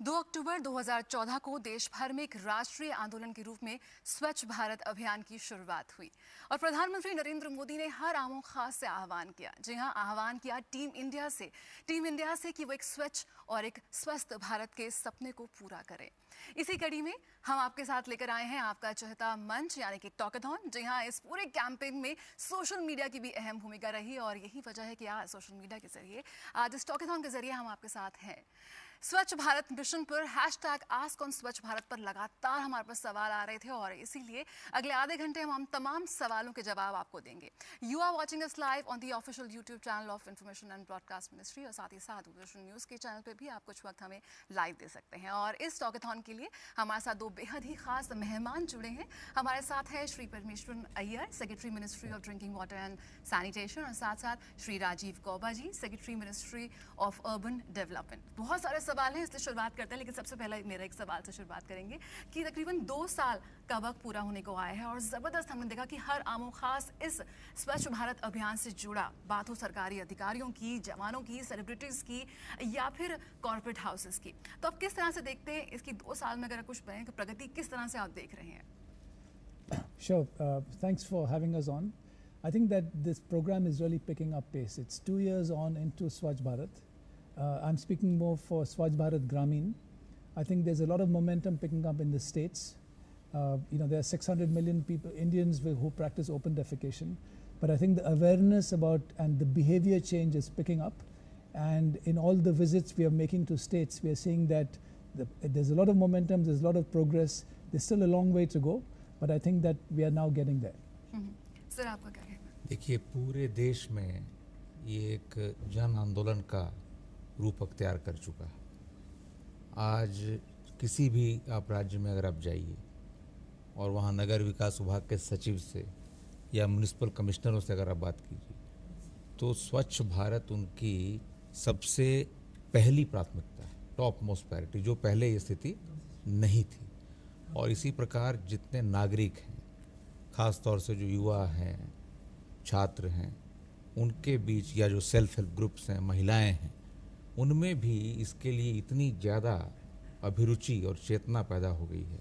2 अक्टूबर 2014 को देश भर में एक राष्ट्रीय आंदोलन के रूप में स्वच्छ भारत अभियान की शुरुआत हुई और प्रधानमंत्री नरेंद्र मोदी ने हर आम और खास से आह्वान किया। जी हां, आह्वान किया टीम इंडिया से कि वो एक स्वच्छ और एक स्वस्थ भारत के सपने को पूरा करें। इसी कड़ी में हम आपके साथ लेकर आए हैं आपका चहेता मंच यानी कि टॉकेथॉन। जी हां, इस पूरे कैंपेन में सोशल मीडिया की भी अहम भूमिका रही और यही वजह है कि आज सोशल मीडिया के जरिए आज इस टॉकेथॉन के जरिए हम आपके साथ हैं। स्वच्छ भारत मिशन पर #आस्क ऑन स्वच्छ भारत पर लगातार हमारे पास सवाल आ रहे थे और इसीलिए अगले आधे घंटे हम तमाम सवालों के जवाब आपको देंगे। You are watching us live on the official YouTube channel of information and broadcast ministry और साथ ही साथ दूरदर्शन न्यूज़ के चैनल पर भी आप कुछ वक्त हमें लाइव दे सकते हैं। और इस टॉकेथॉन के लिए हमारे साथ दो बेहद ही खास मेहमान जुड़े हैं। हमारे साथ है Shri Parameswaran Iyer, secretary ministry of drinking water and sanitation, और साथ साथ Shri Rajiv Gauba ji, secretary ministry of urban development. बहुत सारे सवाल हैं इसलिए शुरुआत करते हैं, लेकिन सबसे पहले मेरा एक सवाल से शुरुआत करेंगे कि तकरीबन 2 साल का वक्त पूरा होने को आया है और ज़बरदस्त हमने देखा कि हर आमो खास इस स्वच्छ भारत अभियान से जुड़ा, बात हो सरकारी अधिकारियों की, जवानों की, सेलिब्रिटीज़ की या फिर कॉर्पोरेट हाउसेस की, तो आप किस तरह से देखते हैं इसकी 2 साल में अगर कुछ बने प्रगति किस तरह से आप देख रहे हैं? Sure. Thanks for having us on. I think that this program is really picking up pace. It's 2 years on into Swachh Bharat. I'm speaking more for Swachh Bharat Gramin. I think there's a lot of momentum picking up in the states. There are 600 million people, Indians who practice open defecation. But I think the awareness about and the behavior change is picking up. And in all the visits we are making to states, we are seeing that there's a lot of momentum, there's a lot of progress. There's still a long way to go, but I think that we are now getting there. Sir, आपका क्या कहना है? देखिए, पूरे देश में ये एक जन आंदोलन का रूप अख्तियार कर चुका है। आज किसी भी आप राज्य में अगर आप जाइए और वहाँ नगर विकास विभाग के सचिव से या म्युनिसिपल कमिश्नरों से अगर आप बात कीजिए तो स्वच्छ भारत उनकी सबसे पहली प्राथमिकता है, टॉप मोस्ट प्रायोरिटी, जो पहले ये स्थिति नहीं थी। और इसी प्रकार जितने नागरिक हैं, ख़ास तौर से जो युवा हैं, छात्र हैं, उनके बीच या जो सेल्फ हेल्प ग्रुप्स हैं, महिलाएं हैं, उनमें भी इसके लिए इतनी ज़्यादा अभिरुचि और चेतना पैदा हो गई है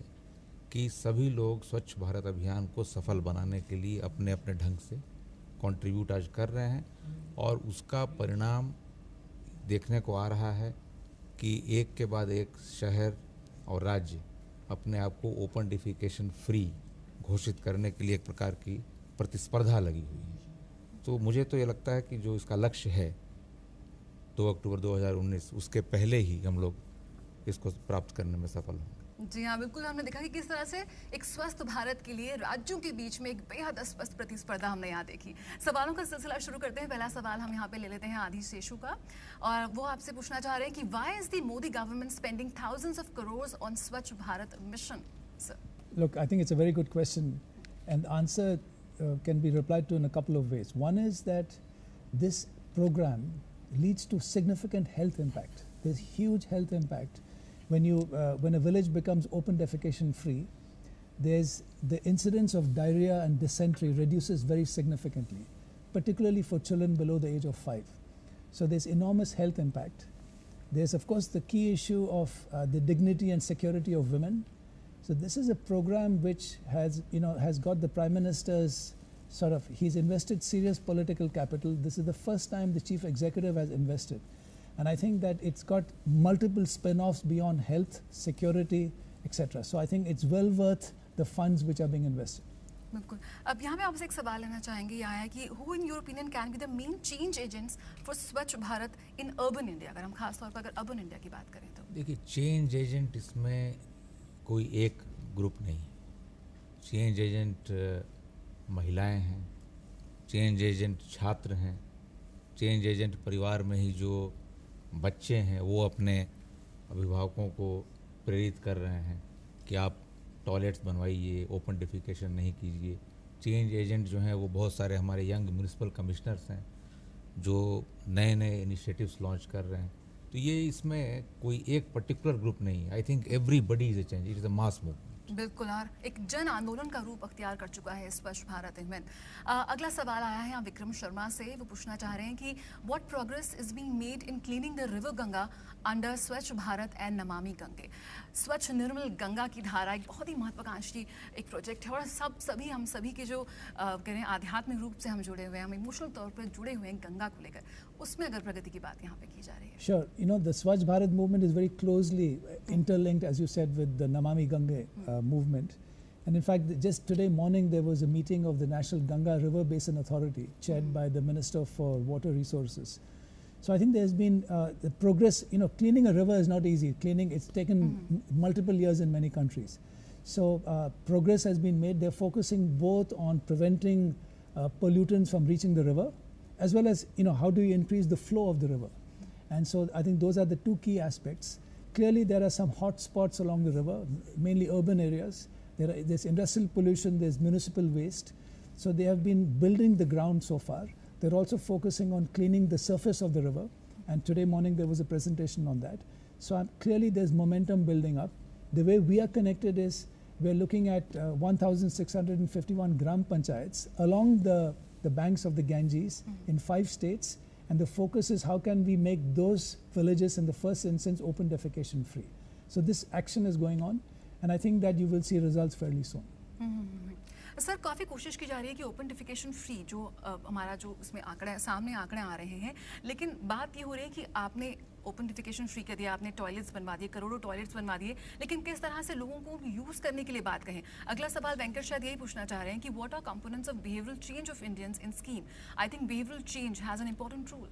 कि सभी लोग स्वच्छ भारत अभियान को सफल बनाने के लिए अपने अपने ढंग से कंट्रीब्यूट आज कर रहे हैं। और उसका परिणाम देखने को आ रहा है कि एक के बाद एक शहर और राज्य अपने आप को ओपन डिफिकेशन फ्री घोषित करने के लिए एक प्रकार की प्रतिस्पर्धा लगी हुई है। तो मुझे तो ये लगता है कि जो इसका लक्ष्य है 2 अक्टूबर 2019, उसके पहले ही हम लोग इसको प्राप्त करने में सफल होंगे। जी हाँ, बिल्कुल। हमने देखा कि किस तरह से एक स्वस्थ भारत के लिए राज्यों के बीच में एक बेहद स्पष्ट प्रतिस्पर्धा हमने यहाँ देखी। सवालों का सिलसिला शुरू करते हैं। पहला सवाल हम यहाँ पे ले लेते हैं आदि शेषु का, और वो आपसे पूछना चाह रहे हैं कि why is the Modi government spending thousands of crores on स्वच्छ Bharat mission? Look, I think it's a very good question, and the answer can be replied to in a couple of ways. One is that this program leads to significant health impact. There's huge health impact. When a village becomes open defecation free, there's the incidence of diarrhea and dysentery reduces very significantly, particularly for children below the age of 5. So there's enormous health impact. There's of course the key issue of the dignity and security of women. So this is a program which has got the Prime Minister's he's invested serious political capital. This is the first time the Chief Executive has invested. And I think that it's got multiple spin-offs beyond health, security, etc. So I think it's well worth the funds which are being invested. बिल्कुल। अब यहाँ पे आपसे एक सवाल लेना चाहेंगे, यह है कि who in your opinion can be the main change agents for स्वच्छ भारत in urban India? अगर हम खास तौर पर अगर urban India की बात करें तो देखिए, चेंज एजेंट इसमें कोई एक ग्रुप नहीं। चेंज एजेंट महिलाएं हैं, चेंज एजेंट छात्र हैं, चेंज एजेंट परिवार में ही जो बच्चे हैं वो अपने अभिभावकों को प्रेरित कर रहे हैं कि आप टॉयलेट्स बनवाइए, ओपन डिफिकेशन नहीं कीजिए। चेंज एजेंट जो हैं वो बहुत सारे हमारे यंग म्युनिसिपल कमिश्नर्स हैं जो नए नए इनिशिएटिव्स लॉन्च कर रहे हैं। तो ये इसमें कोई एक पर्टिकुलर ग्रुप नहीं है। I think everybody is a change, it is a mass movement. बिल्कुल, और एक जन आंदोलन का रूप अख्तियार कर चुका है स्वच्छ भारत अभियान। अगला सवाल आया है यहाँ विक्रम शर्मा से। वो पूछना चाह रहे हैं कि what progress is being made in cleaning the river Ganga under Swachh Bharat and Namami Gange. स्वच्छ निर्मल गंगा की धारा एक बहुत ही महत्वाकांक्षी एक प्रोजेक्ट है, और हम सभी के जो कहें आध्यात्मिक रूप से हम जुड़े हुए हैं, हम इमोशनल तौर पर जुड़े हुए हैं गंगा को लेकर, उसमें अगर प्रगति की बात यहाँ पे की जा रही है। Sure. You know, the Swachh Bharat movement is very closely interlinked, as you said, with the Namami Gange movement. And in fact, just today morning, there was a meeting of the National Ganga River Basin Authority, chaired by the Minister for Water Resources. So I think there's been the progress. You know, cleaning a river is not easy. Cleaning, it's taken multiple years in many countries. So progress has been made. They're focusing both on preventing pollutants from reaching the river, as well as, you know, how do you increase the flow of the river. And so I think those are the two key aspects. Clearly, there are some hot spots along the river, mainly urban areas. There's industrial pollution, there's municipal waste. So they have been building the ground so far. They're also focusing on cleaning the surface of the river. And today morning, there was a presentation on that. So clearly, there's momentum building up. The way we are connected is we're looking at 1,651 gram panchayats along the banks of the Ganges in 5 states. And the focus is how can we make those villages in the first instance open defecation free. So this action is going on, and I think that you will see results fairly soon. Sir, काफ़ी कोशिश की जा रही है कि open defecation free जो हमारा जो उसमें सामने आंकड़े आ रहे हैं, लेकिन बात ये हो रही है कि आपने ओपन डिफिकेशन फ्री कर दिया, आपने टॉयलेट्स बनवा दिए, करोड़ों टॉयलेट्स बनवा दिए, लेकिन किस तरह से लोगों को यूज़ करने के लिए बात कहें। अगला सवाल वेंकट शायद यही पूछना चाह रहे हैं कि what are components of behavioural change of Indians in scheme. I think behavioural change has an important role.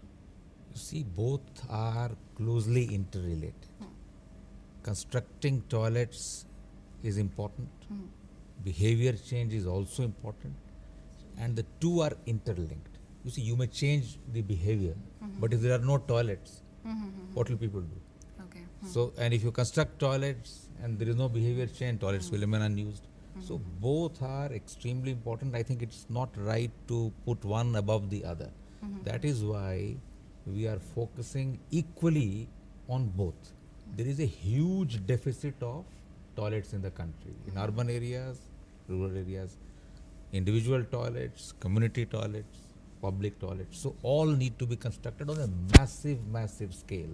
See, both are closely interrelated. Constructing toilets is important. Behavior change is also important, and the two are interlinked. You see, you may change the behavior, but if there are no toilets, what will people do? Okay. So, and if you construct toilets and there is no behavior change, toilets will remain unused. So both are extremely important. I think it's not right to put one above the other. That is why we are focusing equally on both. There is a huge deficit of toilets in the country, in urban areas, rural areas, individual toilets, community toilets, public toilets. So all need to be constructed on a massive scale.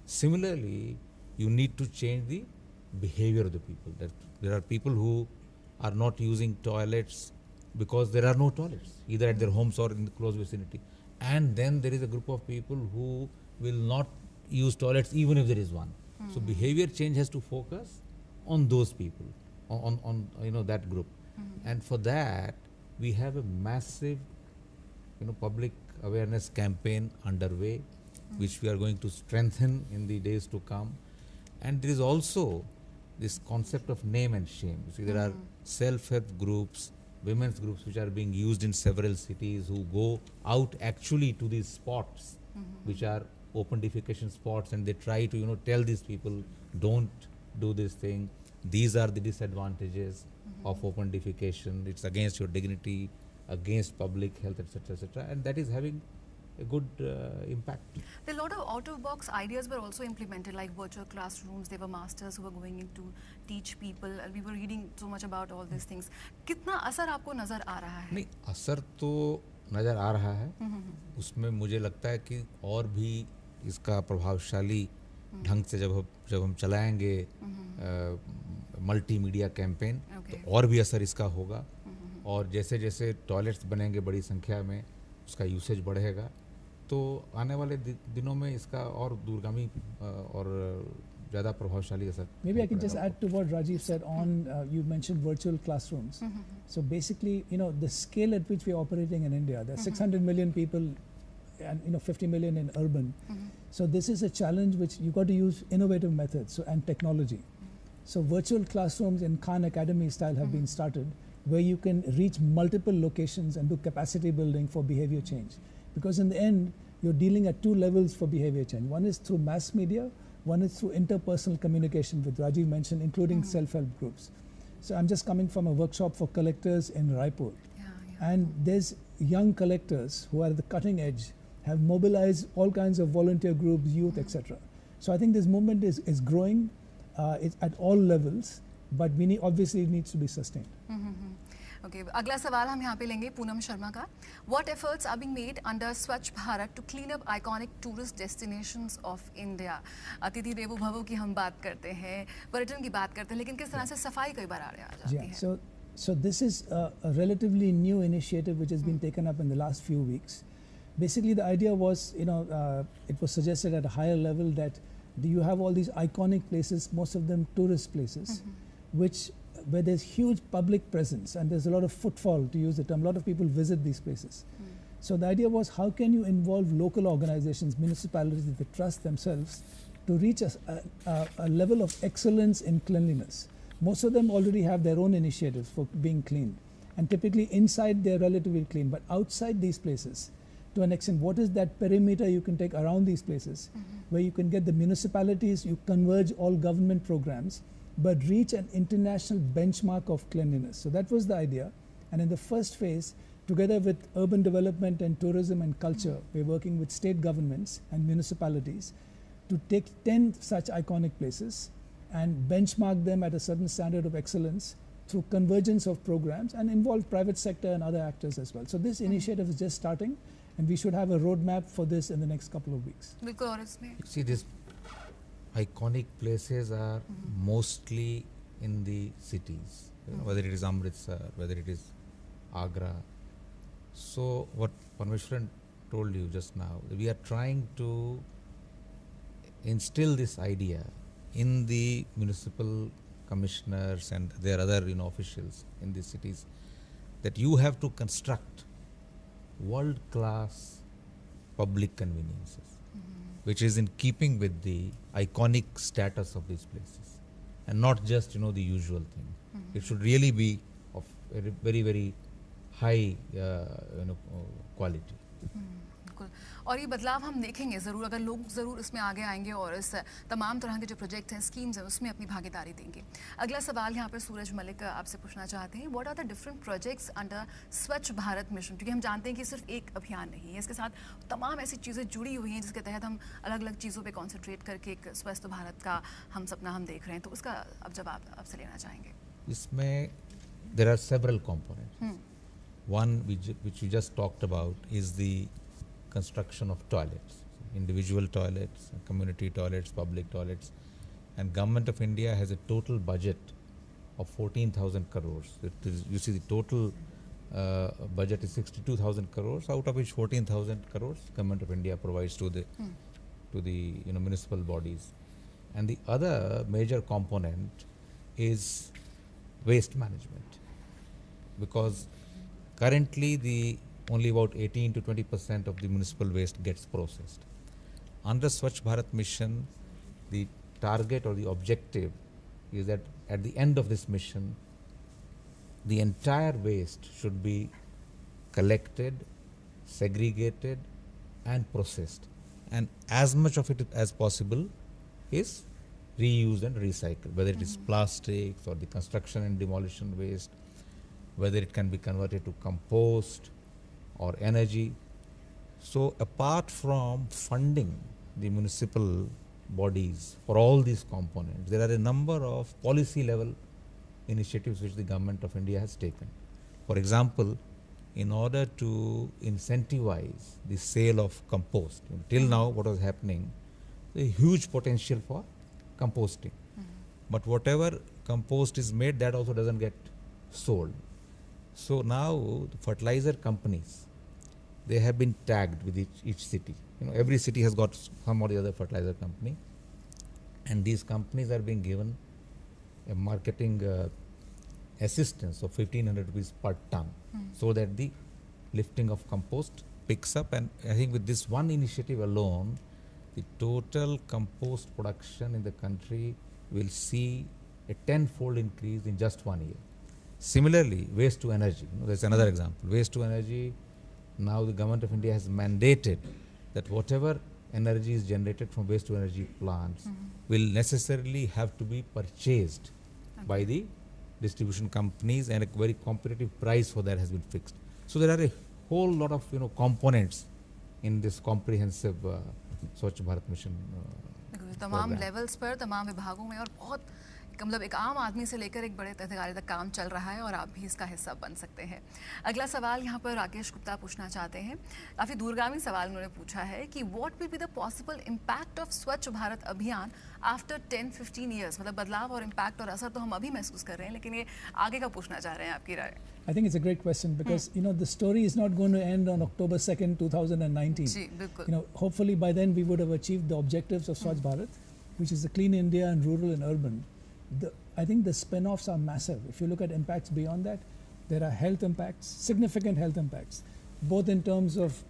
Similarly, you need to change the behavior of the people. That there are people who are not using toilets because there are no toilets, either at their homes or in the close vicinity. And then there is a group of people who will not use toilets even if there is one. So behavior change has to focus on those people, on that group. And for that, we have a massive public awareness campaign underway, which we are going to strengthen in the days to come. And there is also this concept of name and shame. You see, there are self-help groups, women's groups which are being used in several cities who go out actually to these spots which are open defecation spots, and they try to tell these people, don't do this thing, these are the disadvantages of open defecation, it's against your dignity, against public health, etc., and that is having a good impact. There are a lot of out-of-box ideas were also implemented, like virtual classrooms. There were masters who were going in to teach people. We were reading so much about all these things. कितना असर आपको नज़र आ रहा है? नहीं, असर तो नज़र आ रहा है. उसमें मुझे लगता है कि और भी इसका प्रभावशाली ढंग से जब हम चलाएंगे मल्टीमीडिया कैंपेन, तो और भी असर इसका होगा. और जैसे जैसे टॉयलेट्स बनेंगे बड़ी संख्या में, उसका यूसेज बढ़ेगा, तो आने वाले दिनों में इसका और दूरगामी और ज़्यादा प्रभावशाली असर. Maybe I can just add to what Rajiv said on, you mentioned virtual classrooms. So basically, the scale at which we are operating in India, there are 600 million people and 50 million in urban. So this is a challenge which you got to use innovative methods and technology. So virtual classrooms in Khan Academy style have been started, where you can reach multiple locations and do capacity building for behavior change. Because in the end, you're dealing at two levels for behavior change. One is through mass media, one is through interpersonal communication, which Rajiv mentioned, including self-help groups. So I'm just coming from a workshop for collectors in Raipur. And there's young collectors who are at the cutting edge, have mobilized all kinds of volunteer groups, youth, etc. So I think this movement is growing it's at all levels. but obviously it needs to be sustained. Okay अगला सवाल हम यहाँ पे लेंगे पूनम शर्मा का. What efforts are being made under Swachh Bharat to clean up iconic tourist destinations of India. Atithi Devo भवो की हम बात करते हैं, पर्यटन की बात करते हैं, लेकिन किस तरह से सफाई कई बार आड़े आ जाती है. So this is a relatively new initiative which has been taken up in the last few weeks. Basically the idea was, it was suggested at a higher level that you have all these iconic places, most of them tourist places, where there's huge public presence and there's a lot of footfall, to use the term. A lot of people visit these places. So the idea was, how can you involve local organizations, municipalities that trust themselves to reach a level of excellence in cleanliness. Most of them already have their own initiatives for being clean, and typically inside they're relatively clean, but outside these places, to an extent, what is that perimeter you can take around these places, where you can get the municipalities, you converge all government programs, but reach an international benchmark of cleanliness. So that was the idea. And in the first phase, together with urban development and tourism and culture, we're working with state governments and municipalities to take 10 such iconic places and benchmark them at a certain standard of excellence through convergence of programs, and involve private sector and other actors as well. So this initiative is just starting, and we should have a roadmap for this in the next couple of weeks. See, these iconic places are mostly in the cities, whether it is Amritsar, whether it is Agra. So what Parameswaran told you just now, we are trying to instill this idea in the municipal commissioners and their other officials in these cities, that you have to construct world-class public conveniences, which is in keeping with the iconic status of these places, and not just the usual thing. It should really be of very very high quality. बिल्कुल. और ये बदलाव हम देखेंगे ज़रूर, अगर लोग ज़रूर इसमें आगे आएंगे और इस तमाम तरह के जो प्रोजेक्ट हैं, स्कीम्स हैं, उसमें अपनी भागीदारी देंगे. अगला सवाल यहाँ पर सूरज मलिक आपसे पूछना चाहते हैं. What are the different projects under Swachh Bharat mission? क्योंकि हम जानते हैं कि सिर्फ एक अभियान नहीं है, इसके साथ तमाम ऐसी चीज़ें जुड़ी हुई हैं जिसके तहत हम अलग अलग चीज़ों पर कॉन्सेंट्रेट करके एक स्वस्थ भारत का हम सपना हम देख रहे हैं. तो उसका अब जवाब आपसे लेना चाहेंगे. इसमें there are several components. One which you just talked about is the construction of toilets, individual toilets, community toilets, public toilets, and Government of India has a total budget of 14,000 crores. You see, the total budget is 62,000 crores, out of which 14,000 crores Government of India provides to the municipal bodies. And the other major component is waste management, because currently only about 18 to 20% of the municipal waste gets processed. Under Swachh Bharat mission, the target or the objective is that at the end of this mission, the entire waste should be collected, segregated and processed, and as much of it as possible is reused and recycled, whether it is plastics or the construction and demolition waste, whether it can be converted to compost or energy. So apart from funding the municipal bodies for all these components, there are a number of policy level initiatives which the Government of India has taken. For example, in order to incentivize the sale of compost, till now what was happening, a huge potential for composting. But whatever compost is made, that also doesn't get sold. So now the fertilizer companies, they have been tagged with each city. Every city has got some or the other fertilizer company, and these companies are being given a marketing assistance of 1,500 rupees per ton, so that the lifting of compost picks up. And I think with this one initiative alone, the total compost production in the country will see a 10-fold increase in just 1 year. Similarly, waste to energy, there's another example. Waste to energy, now the Government of India has mandated that whatever energy is generated from waste to energy plants will necessarily have to be purchased by the distribution companies, and a very competitive price for that has been fixed. So there are a whole lot of components in this comprehensive Swachh Bharat mission. तमाम levels पर, तमाम विभागों में, और बहुत मतलब एक आम आदमी से लेकर एक बड़े अधिकारी तक काम चल रहा है और आप भी इसका हिस्सा बन सकते हैं। अगला सवाल यहाँ पर राकेश गुप्ता पूछना चाहते हैं। काफ़ी दूरगामी सवाल उन्होंने पूछा है कि what will be the possible impact of स्वच्छ भारत अभियान आफ्टर 10-15 ईयर्स। मतलब बदलाव और इम्पैक्ट और असर तो हम अभी महसूस कर रहे हैं, लेकिन ये आगे का पूछना चाह रहे हैं आपकी राय। I think it's a great question because you know the story is not going to end on October 2nd, 2019. जी बिल्कुल। You know, hopefully by then we would have achieved the objectives of Swachh Bharat, which is a clean India and rural and urban. I think the spin-offs are massive. If you look at impacts beyond that, there are health impacts, significant health impacts, both in terms of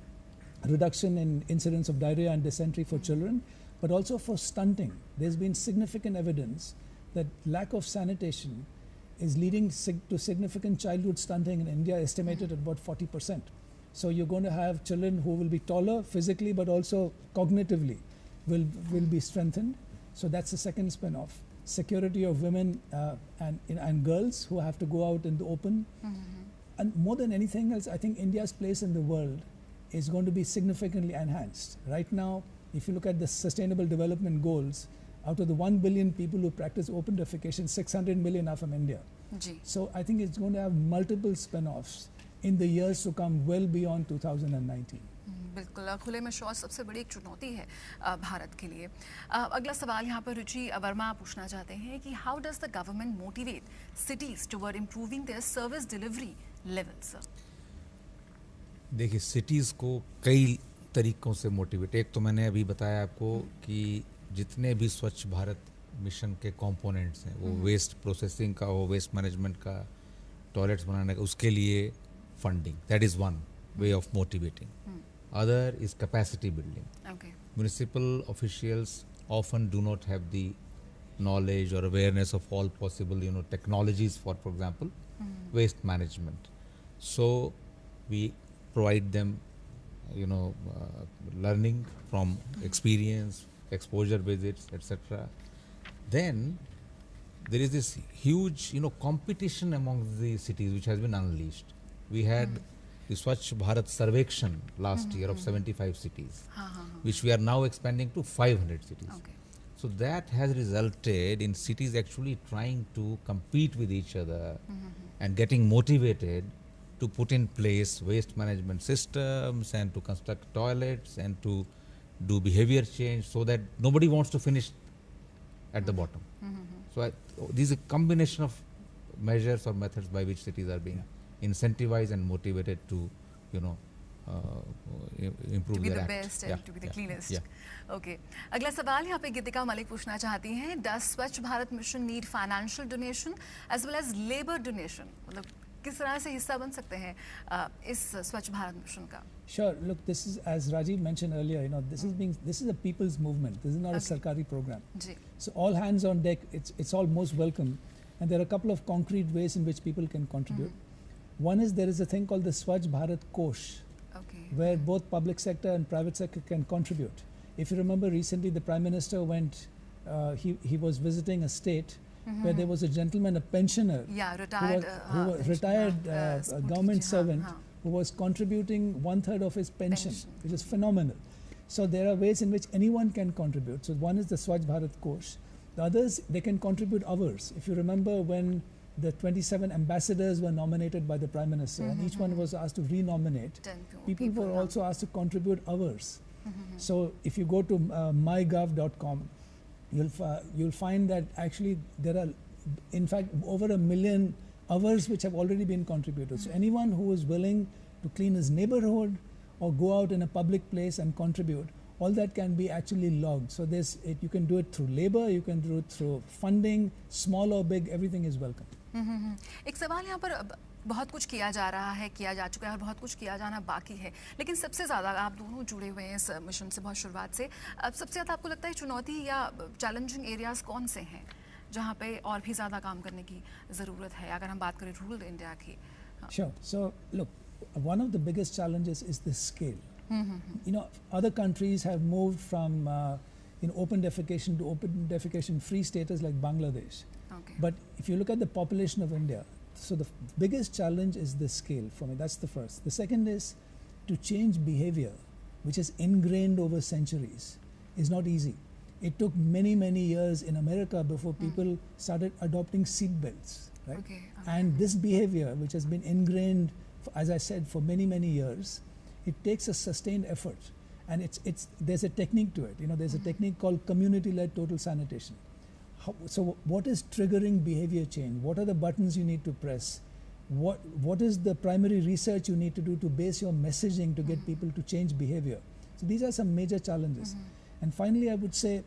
reduction in incidence of diarrhea and dysentery for children, but also for stunting. There's been significant evidence that lack of sanitation is leading to significant childhood stunting in India, estimated at about 40%. So you're going to have children who will be taller physically, but also cognitively will be strengthened. So that's the second spin-off. Security of women and girls who have to go out in the open. And more than anything else, I think India's place in the world is going to be significantly enhanced. Right now, if you look at the Sustainable Development Goals, out of the 1 billion people who practice open defecation, 600 million are from India. Ji. So I think it's going to have multiple spin-offs in the years to come, well beyond 2019. बिल्कुल। खुले में शौच सबसे बड़ी एक चुनौती है भारत के लिए। अगला सवाल यहाँ पर रुचि वर्मा पूछना चाहते हैं कि how does the government motivate cities toward improving their service delivery levels. देखिए, सिटीज़ को कई तरीक़ों से मोटिवेट, एक तो मैंने अभी बताया आपको कि जितने भी स्वच्छ भारत मिशन के कंपोनेंट्स हैं, वो वेस्ट प्रोसेसिंग का हो, वेस्ट मैनेजमेंट का, टॉयलेट्स बनाने का, उसके लिए funding, that is one way of motivating. Other is capacity building. Okay. Municipal officials often do not have the knowledge or awareness of all possible, technologies for example, waste management. So we provide them, learning from experience, exposure visits, etc. Then there is this huge, competition among the cities which has been unleashed. We had the Swachh Bharat Sarvekshan last year of 75 cities, which we are now expanding to 500 cities. Okay. So that has resulted in cities actually trying to compete with each other and getting motivated to put in place waste management systems and to construct toilets and to do behavior change so that nobody wants to finish at the bottom. So this is a combination of measures or methods by which cities are being incentivized and motivated to, improve to be their the act. best and to be the cleanest. Yeah. Okay. अगला सवाल यहाँ पे गीतिका मलिक पूछना चाहती हैं, Does स्वच्छ Bharat mission need financial donation as well as labor donation? मतलब किस तरह से हिस्सा बन सकते हैं इस स्वच्छ भारत मिशन का? Sure. Look, this is, as Rajiv mentioned earlier, this is a people's movement. This is not a Sarkari program. जी. So all hands on deck. It's all most welcome, and there are a couple of concrete ways in which people can contribute. One is there is a thing called the Swachh Bharat Kosh, where both public sector and private sector can contribute. If you remember recently, the Prime Minister went, he was visiting a state where there was a gentleman, a pensioner, retired government servant, who was contributing 1/3 of his pension, which is phenomenal. So there are ways in which anyone can contribute. So one is the Swachh Bharat Kosh. The others, they can contribute hours. If you remember when the 27 ambassadors were nominated by the Prime Minister, and each one was asked to renominate. People were also asked to contribute hours. So if you go to mygov.com, you'll find that actually there are, in fact, over 1 million hours which have already been contributed. So anyone who is willing to clean his neighborhood or go out in a public place and contribute, all that can be actually logged. So you can do it through labor, you can do it through funding, small or big, everything is welcome. एक सवाल यहाँ पर बहुत कुछ किया जा रहा है, किया जा चुका है और बहुत कुछ किया जाना बाकी है, लेकिन सबसे ज़्यादा आप दोनों जुड़े हुए हैं इस मिशन से बहुत शुरुआत से, सबसे ज़्यादा आपको लगता है चुनौती या चैलेंजिंग एरियाज कौन से हैं जहाँ पे और भी ज़्यादा काम करने की ज़रूरत है, अगर हम बात करें रूरल इंडिया की? Sure. So look, one of the biggest challenges is the scale. Other countries have moved from open defecation to open defecation free status like Bangladesh. Okay. But if you look at the population of India, so the biggest challenge is the scale for me. That's the first. The second is to change behavior, which is ingrained over centuries, is not easy. It took many, many years in America before people started adopting seat belts, right? Okay. And this behavior, which has been ingrained, as I said, for many, many years, it takes a sustained effort. And there's a technique to it. You know, there's a technique called community-led total sanitation. So what is triggering behavior change? What are the buttons you need to press? What is the primary research you need to do to base your messaging to get people to change behavior? So these are some major challenges. And finally, I would say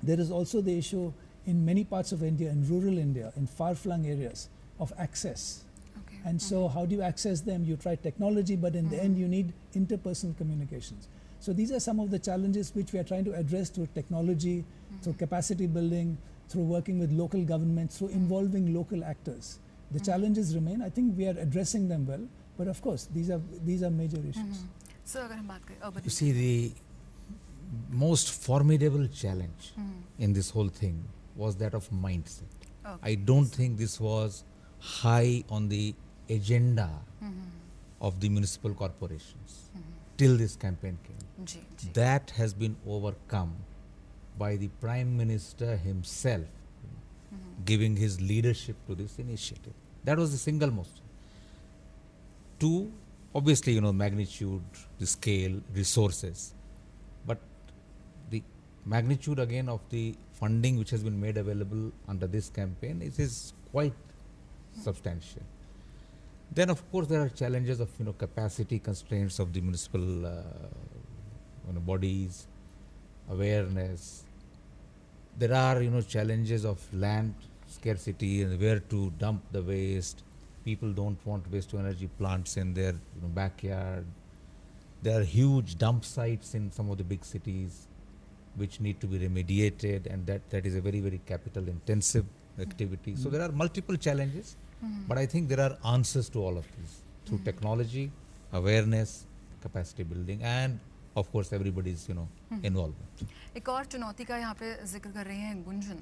there is also the issue in many parts of India, in rural India, in far-flung areas, of access. Okay. And so how do you access them? You try technology, but in the end you need interpersonal communications. So these are some of the challenges which we are trying to address through technology, through capacity building, through working with local governments, through involving local actors. The challenges remain. I think we are addressing them well, but of course these are major issues. So अगर हम बात करें You see, the most formidable challenge in this whole thing was that of mindset. Okay. I don't think this was high on the agenda of the municipal corporations till this campaign came. Ji ji That has been overcome by the Prime Minister himself giving his leadership to this initiative. That was the single most. Two, obviously, you know, magnitude, the scale, resources, but the magnitude again of the funding which has been made available under this campaign is quite substantial. Then, of course, there are challenges of, you know, capacity constraints of the municipal bodies, awareness. There are, you know, challenges of land scarcity and where to dump the waste. People don't want waste to energy plants in their, you know, backyard. There are huge dump sites in some of the big cities which need to be remediated, and that is a very, very capital intensive activity. So there are multiple challenges, but I think there are answers to all of these through technology, awareness, capacity building, and of course everybody's, you know, involvement. एक और चुनौती का यहाँ पे जिक्र कर रहे हैं Gunjan.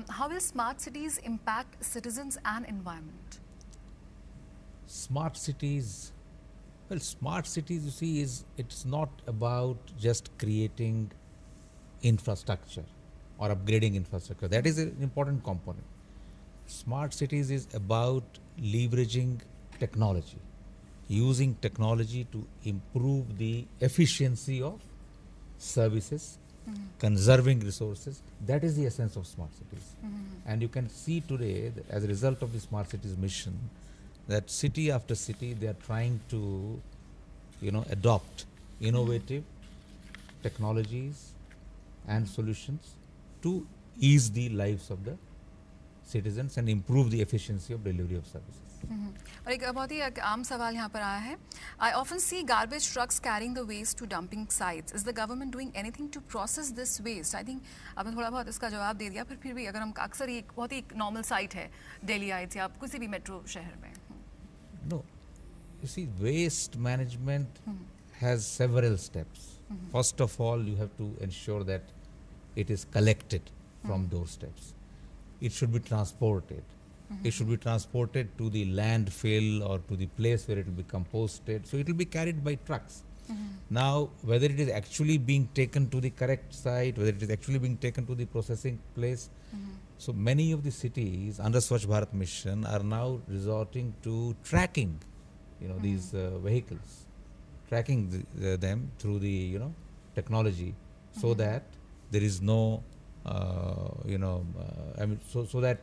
How will smart cities impact citizens and environment? Smart cities, well, smart cities, you see, it's not about just creating infrastructure or upgrading infrastructure. That is an important component. Smart cities is about leveraging technology, using technology to improve the efficiency of services, conserving resources. That is the essence of smart cities. And you can see today that as a result of the smart cities mission, that city after city they are trying to, you know, adopt innovative technologies and solutions to ease the lives of the citizens and improve the efficiency of delivery of services. और एक बहुत ही एक आम सवाल यहाँ पर आया है. I often see garbage trucks carrying the waste to dumping sites. Is the government doing anything to process this waste? I think आपने थोड़ा बहुत इसका जवाब दे दिया, पर फिर भी अगर हम अक्सर ये बहुत ही नॉर्मल साइट है दिल्ली आइट्स या किसी भी मेट्रो शहर में. No, you see, waste management has several steps. First of all, you have to ensure that it is collected from doorsteps. It should be transported. It should be transported to the landfill or to the place where it will be composted. So it will be carried by trucks. Now, whether it is actually being taken to the correct site, whether it is actually being taken to the processing place. So many of the cities under Swachh Bharat mission are now resorting to tracking, you know, these vehicles, tracking them through the, you know, technology, so that there is no, I mean, so that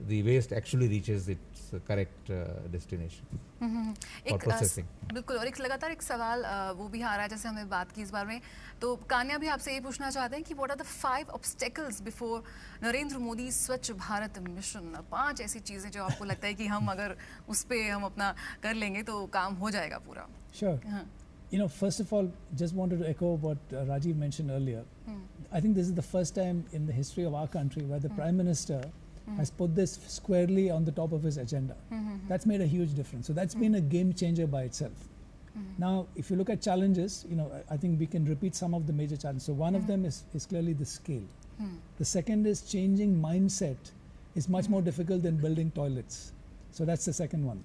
the waste actually reaches its correct destination for processing. बिल्कुल. और एक लगातार एक सवाल वो भी आ रहा है, जैसे हमने बात की इस बार में, तो कान्या भी आपसे ये पूछना चाहते हैं कि what are the 5 obstacles before Narendra Modi स्वच्छ भारत मिशन? 5 ऐसी चीजें जो आपको लगता है कि हम अगर उस पे हम अपना कर लेंगे तो काम हो जाएगा पूरा. Sure. You know, first of all, just wanted to echo what Rajiv mentioned earlier. I think this is the first time in the history of our country where the Prime Minister has put this squarely on the top of his agenda. That's made a huge difference. So that's been a game changer by itself. Now, if you look at challenges, you know, I think we can repeat some of the major challenges. So one of them is clearly the scale. The second is changing mindset is much more difficult than building toilets. So that's the second one.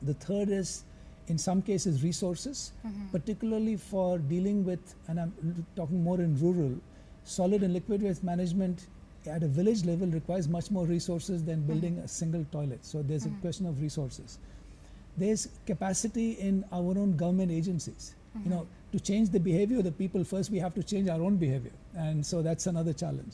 The third is, in some cases, resources, particularly for dealing with, and I'm talking more in rural, solid and liquid waste management at a village level requires much more resources than building a single toilet. So there's a question of resources. There's capacity in our own government agencies. You know, to change the behavior of the people, first we have to change our own behavior. And so that's another challenge.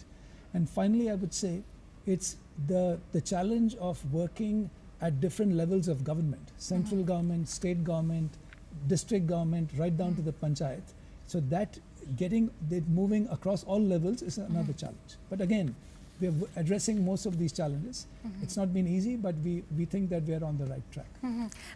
And finally, I would say it's the challenge of working at different levels of government, central government, state government, district government, right down to the panchayat. So that getting it moving across all levels is another challenge. But again, we are addressing most of these challenges. It's not been easy, but we think that we are on the right track.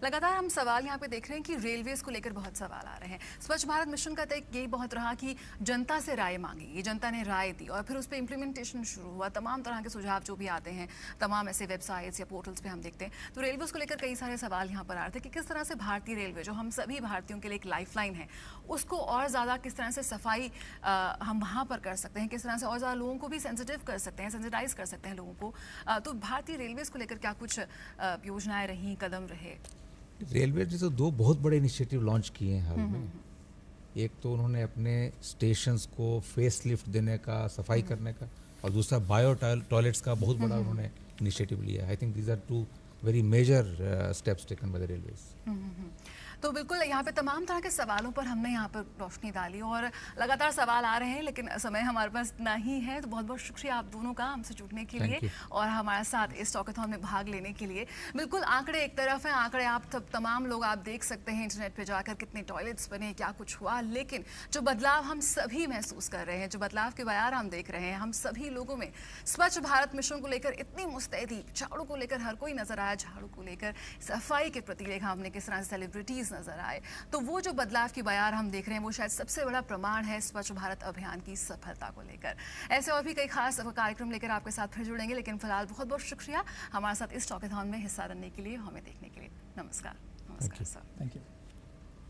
लगातार हम सवाल यहाँ पे देख रहे हैं कि railways को लेकर बहुत सवाल आ रहे हैं। स्वच्छ भारत मिशन का तय यही बहुत रहा कि जनता से राय मांगी, ये जनता ने राय दी और फिर उस पर इम्प्लीमेंटेशन शुरू हुआ। तमाम तरह के सुझाव जो भी आते हैं, तमाम ऐसे वेबसाइट्स या पोर्टल्स पे हम देखते हैं, तो रेलवेज को लेकर कई सारे सवाल यहाँ पर आ रहे थे कि किस तरह से भारतीय रेलवे, जो हम सभी भारतीयों के लिए एक लाइफलाइन है, उसको और ज़्यादा किस तरह से सफाई हम वहाँ पर कर सकते हैं, किस तरह से और ज़्यादा लोगों को भी सेंसिटिव कर सकते हैं, सेंसिटाइज कर सकते हैं लोगों को। तो भारतीय रेलवेज को लेकर क्या कुछ योजनाएं रहीं, कदम रहे? रेलवे ने तो 2 बहुत बड़े इनिशिएटिव लॉन्च किए हैं हाल में। एक तो उन्होंने अपने स्टेशंस को फेस लिफ्ट देने का, सफाई करने का, और दूसरा बायो टॉयलेट्स का बहुत बड़ा उन्होंने इनिशिएटिव लिया। I think these are 2 very major steps taken by the railways. तो बिल्कुल यहाँ पे तमाम तरह के सवालों पर हमने यहाँ पर रोशनी डाली और लगातार सवाल आ रहे हैं, लेकिन समय हमारे पास इतना ही है। तो बहुत बहुत शुक्रिया आप दोनों का हमसे जुड़ने के लिए और हमारे साथ इस टॉकेथॉन में भाग लेने के लिए। बिल्कुल आंकड़े एक तरफ हैं, आंकड़े आप तमाम लोग आप देख सकते हैं इंटरनेट पे जाकर कितने टॉयलेट्स बने, क्या कुछ हुआ, लेकिन जो बदलाव हम सभी महसूस कर रहे हैं, जो बदलाव के बयार हम देख रहे हैं, हम सभी लोगों में स्वच्छ भारत मिशन को लेकर इतनी मुस्तैदी, झाड़ू को लेकर हर कोई नजर आया, झाड़ू को लेकर, सफाई के प्रति देखा हमने किस तरह से सेलिब्रिटीज नजर आए। तो वो जो बदलाव की बयार हम देख रहे हैं वो शायद सबसे बड़ा प्रमाण है स्वच्छ भारत अभियान की सफलता को लेकर। ऐसे और भी कई खास कार्यक्रम लेकर आपके साथ फिर जुड़ेंगे, लेकिन फिलहाल बहुत बहुत शुक्रिया हमारे साथ इस टॉकेथॉन में हिस्सा लेने के लिए, हमें देखने के लिए। नमस्कार। नमस्कार सर। Thank you.